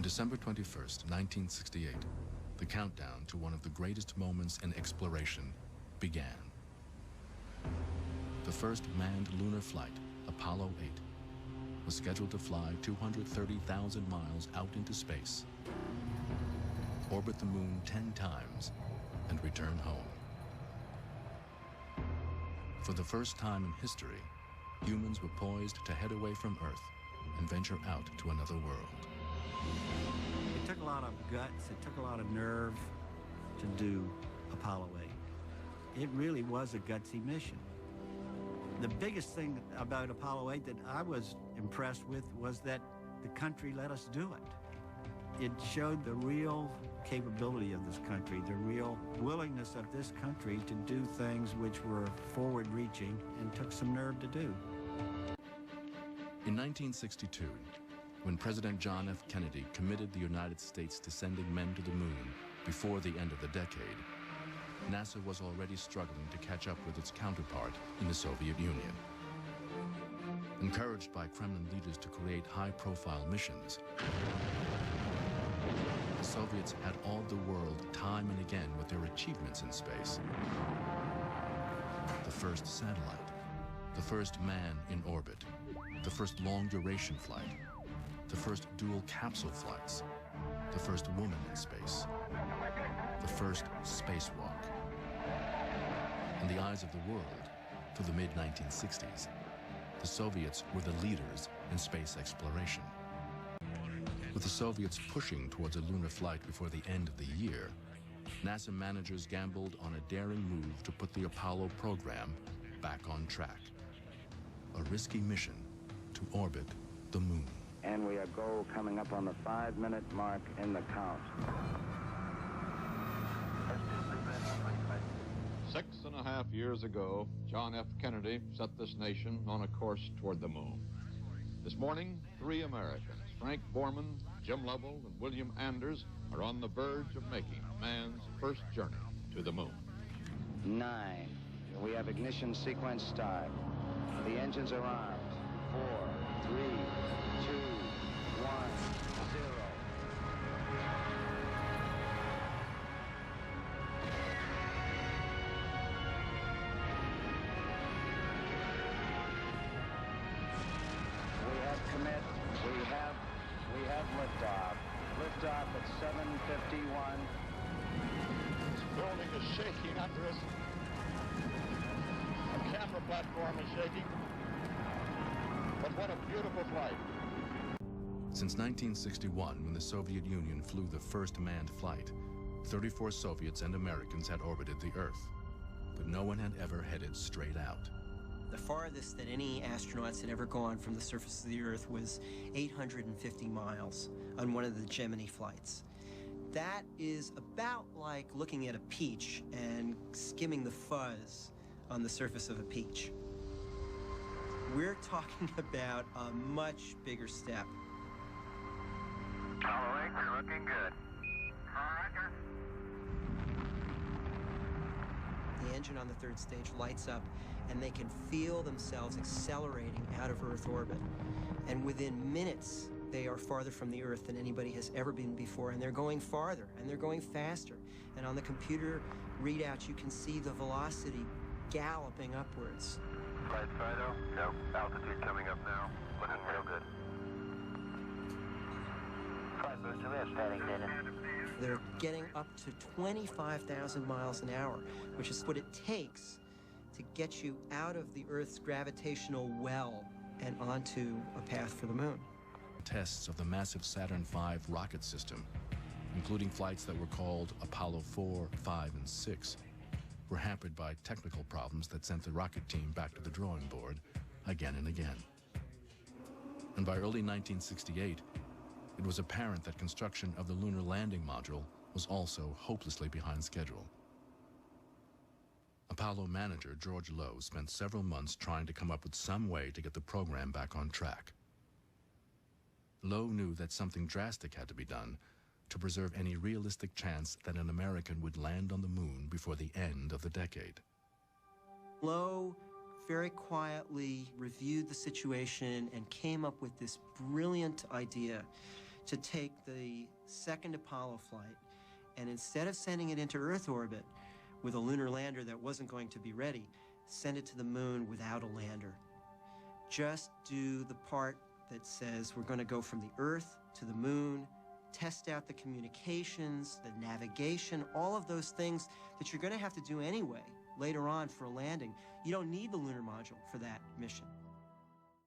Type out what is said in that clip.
On December 21st, 1968, the countdown to one of the greatest moments in exploration began. The first manned lunar flight, Apollo 8, was scheduled to fly 230,000 miles out into space, orbit the moon 10 times, and return home. For the first time in history, humans were poised to head away from Earth and venture out to another world. It took a lot of guts, it took a lot of nerve to do Apollo 8. It really was a gutsy mission. The biggest thing about Apollo 8 that I was impressed with was that the country let us do it. It showed the real capability of this country, the real willingness of this country to do things which were forward-reaching and took some nerve to do. In 1962, when President John F. Kennedy committed the United States to sending men to the moon before the end of the decade, NASA was already struggling to catch up with its counterpart in the Soviet Union. Encouraged by Kremlin leaders to create high-profile missions, the Soviets had awed the world time and again with their achievements in space. The first satellite, the first man in orbit, the first long-duration flight, the first dual capsule flights, the first woman in space, the first spacewalk. In the eyes of the world, through the mid-1960s, the Soviets were the leaders in space exploration. With the Soviets pushing towards a lunar flight before the end of the year, NASA managers gambled on a daring move to put the Apollo program back on track. A risky mission to orbit the moon. And we are coming up on the 5-minute mark in the count. 6.5 years ago, John F. Kennedy set this nation on a course toward the moon. This morning, 3 Americans, Frank Borman, Jim Lovell, and William Anders, are on the verge of making man's first journey to the moon. 9. We have ignition sequence start. The engines are armed. 4, 3, 2, 1, 0. Commit. We have liftoff. Liftoff at 7:51. This building is shaking under us. The camera platform is shaking. But what a beautiful flight. Since 1961, when the Soviet Union flew the first manned flight, 34 Soviets and Americans had orbited the Earth. But no one had ever headed straight out. The farthest that any astronauts had ever gone from the surface of the Earth was 850 miles on one of the Gemini flights. That is about like looking at a peach and skimming the fuzz on the surface of a peach. We're talking about a much bigger step. Apollo 8, you're looking good. Roger. The engine on the third stage lights up, and they can feel themselves accelerating out of Earth orbit. And within minutes, they are farther from the Earth than anybody has ever been before, and they're going farther, and they're going faster. And on the computer readout, you can see the velocity galloping upwards. Flight Fido, yep, altitude coming up now. Looking real good. Flight booster, we have static data. They're getting up to 25,000 miles an hour, which is what it takes to get you out of the Earth's gravitational well and onto a path for the moon. Tests of the massive Saturn V rocket system, including flights that were called Apollo 4, 5, and 6, were hampered by technical problems that sent the rocket team back to the drawing board again and again. And by early 1968, it was apparent that construction of the lunar landing module was also hopelessly behind schedule. Apollo manager George Low spent several months trying to come up with some way to get the program back on track. Low knew that something drastic had to be done to preserve any realistic chance that an American would land on the moon before the end of the decade. Low very quietly reviewed the situation and came up with this brilliant idea to take the second Apollo flight, and instead of sending it into Earth orbit with a lunar lander that wasn't going to be ready, send it to the moon without a lander. Just do the part that says we're going to go from the Earth to the moon, test out the communications, the navigation, all of those things that you're going to have to do anyway later on for a landing. You don't need the lunar module for that mission.